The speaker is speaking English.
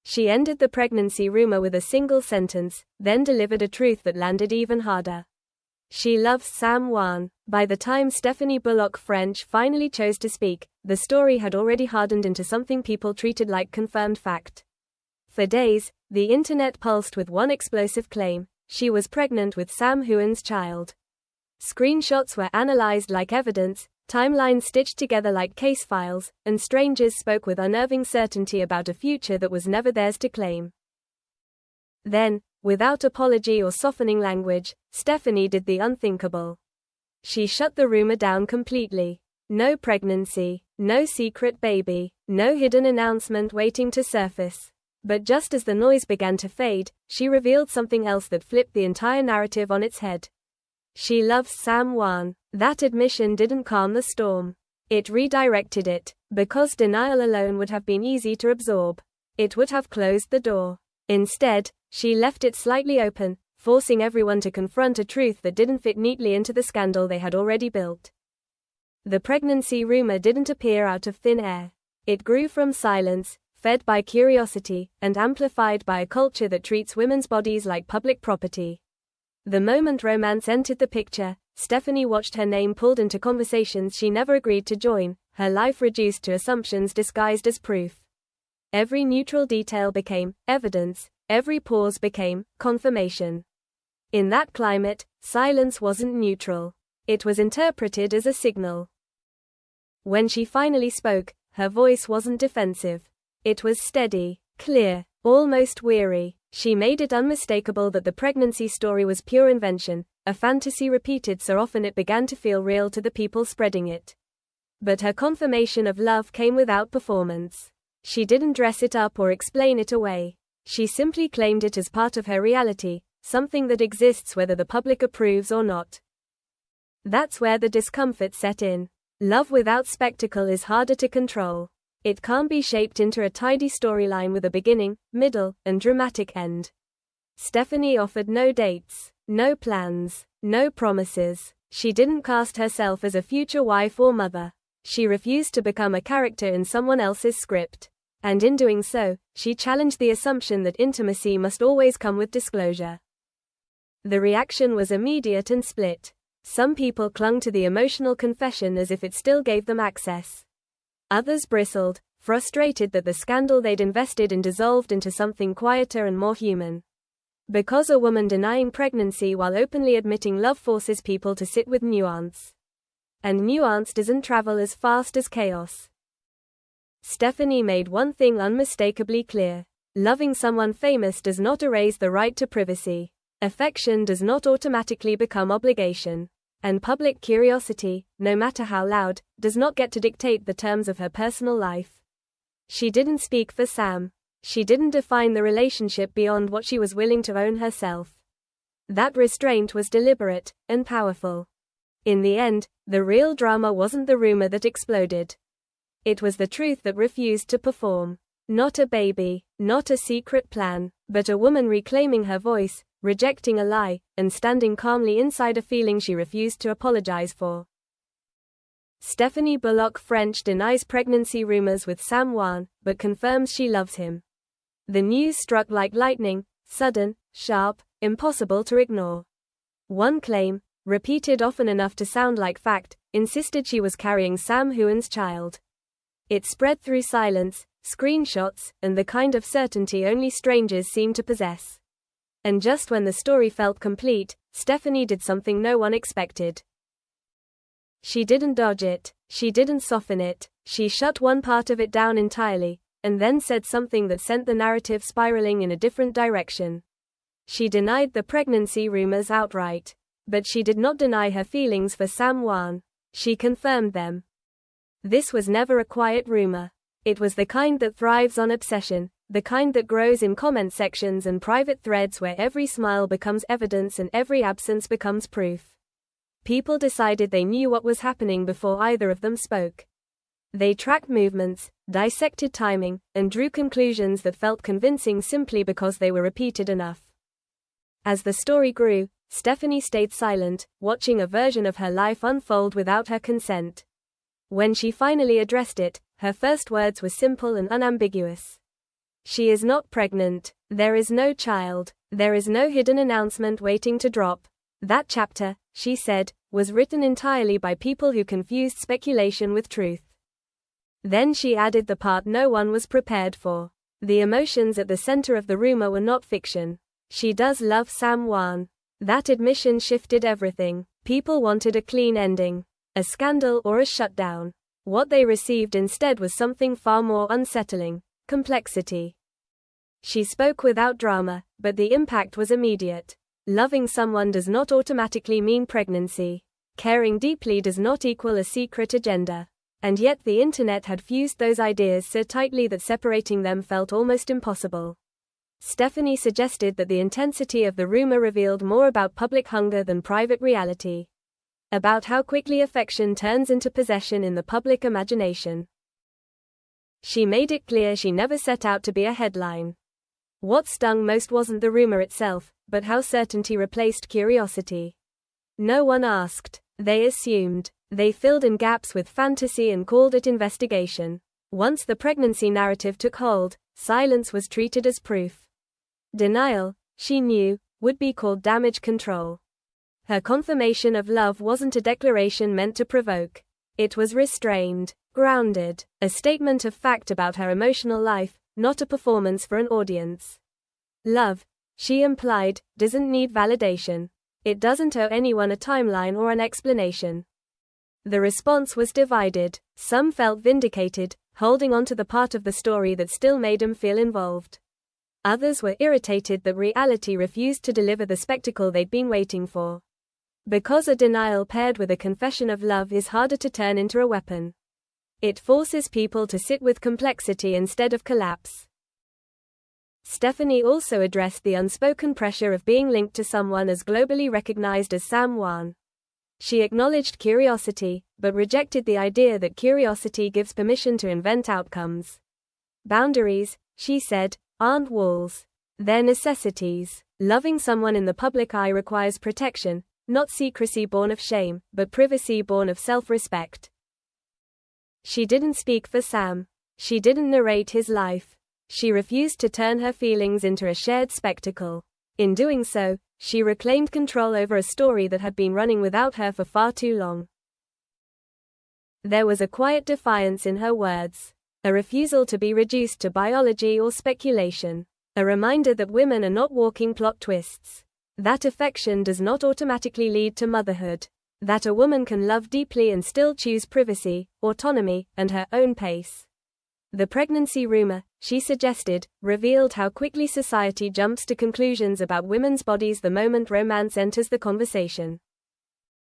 She ended the pregnancy rumor with a single sentence, then delivered a truth that landed even harder. She loves Sam Wan. By the time Stephanie Bullock French finally chose to speak, the story had already hardened into something people treated like confirmed fact. For days, the internet pulsed with one explosive claim: she was pregnant with Sam Huan's child. Screenshots were analyzed like evidence, timelines stitched together like case files, and strangers spoke with unnerving certainty about a future that was never theirs to claim. Then, without apology or softening language, Stephanie did the unthinkable. She shut the rumor down completely. No pregnancy, no secret baby, no hidden announcement waiting to surface. But just as the noise began to fade, she revealed something else that flipped the entire narrative on its head. She loves Sam Wan. That admission didn't calm the storm. It redirected it, because denial alone would have been easy to absorb. It would have closed the door. Instead, she left it slightly open, forcing everyone to confront a truth that didn't fit neatly into the scandal they had already built. The pregnancy rumor didn't appear out of thin air. It grew from silence, fed by curiosity, and amplified by a culture that treats women's bodies like public property. The moment romance entered the picture, Stephanie watched her name pulled into conversations she never agreed to join, her life reduced to assumptions disguised as proof. Every neutral detail became evidence, every pause became confirmation. In that climate, silence wasn't neutral. It was interpreted as a signal. When she finally spoke, her voice wasn't defensive. It was steady, clear, almost weary. She made it unmistakable that the pregnancy story was pure invention, a fantasy repeated so often it began to feel real to the people spreading it. But her confirmation of love came without performance. She didn't dress it up or explain it away. She simply claimed it as part of her reality, something that exists whether the public approves or not. That's where the discomfort set in. Love without spectacle is harder to control. It can't be shaped into a tidy storyline with a beginning, middle, and dramatic end. Stephanie offered no dates, no plans, no promises. She didn't cast herself as a future wife or mother. She refused to become a character in someone else's script. And in doing so, she challenged the assumption that intimacy must always come with disclosure. The reaction was immediate and split. Some people clung to the emotional confession as if it still gave them access. Others bristled, frustrated that the scandal they'd invested in dissolved into something quieter and more human. Because a woman denying pregnancy while openly admitting love forces people to sit with nuance. And nuance doesn't travel as fast as chaos. Stephanie made one thing unmistakably clear. Loving someone famous does not erase the right to privacy. Affection does not automatically become obligation. And public curiosity, no matter how loud, does not get to dictate the terms of her personal life. She didn't speak for Sam. She didn't define the relationship beyond what she was willing to own herself. That restraint was deliberate and powerful. In the end, the real drama wasn't the rumor that exploded. It was the truth that refused to perform. Not a baby, not a secret plan, but a woman reclaiming her voice, rejecting a lie, and standing calmly inside a feeling she refused to apologize for. Stephanie Bullock French denies pregnancy rumors with Sam Wan, but confirms she loves him. The news struck like lightning, sudden, sharp, impossible to ignore. One claim, repeated often enough to sound like fact, insisted she was carrying Sam Huan's child. It spread through silence, screenshots, and the kind of certainty only strangers seem to possess. And just when the story felt complete, Stephanie did something no one expected. She didn't dodge it, she didn't soften it, she shut one part of it down entirely, and then said something that sent the narrative spiraling in a different direction. She denied the pregnancy rumors outright. But she did not deny her feelings for Sam Wan. She confirmed them. This was never a quiet rumor. It was the kind that thrives on obsession, the kind that grows in comment sections and private threads where every smile becomes evidence and every absence becomes proof. People decided they knew what was happening before either of them spoke. They tracked movements, dissected timing, and drew conclusions that felt convincing simply because they were repeated enough. As the story grew, Stephanie stayed silent, watching a version of her life unfold without her consent. When she finally addressed it, her first words were simple and unambiguous. She is not pregnant. There is no child. There is no hidden announcement waiting to drop. That chapter, she said, was written entirely by people who confused speculation with truth. Then she added the part no one was prepared for. The emotions at the center of the rumor were not fiction. She does love Sam Wan. That admission shifted everything. People wanted a clean ending, a scandal or a shutdown. What they received instead was something far more unsettling: complexity. She spoke without drama, but the impact was immediate. Loving someone does not automatically mean pregnancy. Caring deeply does not equal a secret agenda. And yet the internet had fused those ideas so tightly that separating them felt almost impossible. Stephanie suggested that the intensity of the rumor revealed more about public hunger than private reality. About how quickly affection turns into possession in the public imagination. She made it clear she never set out to be a headline. What stung most wasn't the rumor itself, but how certainty replaced curiosity. No one asked. They assumed. They filled in gaps with fantasy and called it investigation. Once the pregnancy narrative took hold, silence was treated as proof. Denial, she knew, would be called damage control. Her confirmation of love wasn't a declaration meant to provoke. It was restrained, grounded, a statement of fact about her emotional life, not a performance for an audience. Love, she implied, doesn't need validation. It doesn't owe anyone a timeline or an explanation. The response was divided. Some felt vindicated, holding on to the part of the story that still made them feel involved. Others were irritated that reality refused to deliver the spectacle they'd been waiting for. Because a denial paired with a confession of love is harder to turn into a weapon. It forces people to sit with complexity instead of collapse. Stephanie also addressed the unspoken pressure of being linked to someone as globally recognized as Sam Wan. She acknowledged curiosity, but rejected the idea that curiosity gives permission to invent outcomes. Boundaries, she said, aren't walls. They're necessities. Loving someone in the public eye requires protection, not secrecy born of shame, but privacy born of self-respect. She didn't speak for Sam. She didn't narrate his life. She refused to turn her feelings into a shared spectacle. In doing so, she reclaimed control over a story that had been running without her for far too long. There was a quiet defiance in her words. A refusal to be reduced to biology or speculation. A reminder that women are not walking plot twists. That affection does not automatically lead to motherhood. That a woman can love deeply and still choose privacy, autonomy, and her own pace. The pregnancy rumor, she suggested, revealed how quickly society jumps to conclusions about women's bodies the moment romance enters the conversation.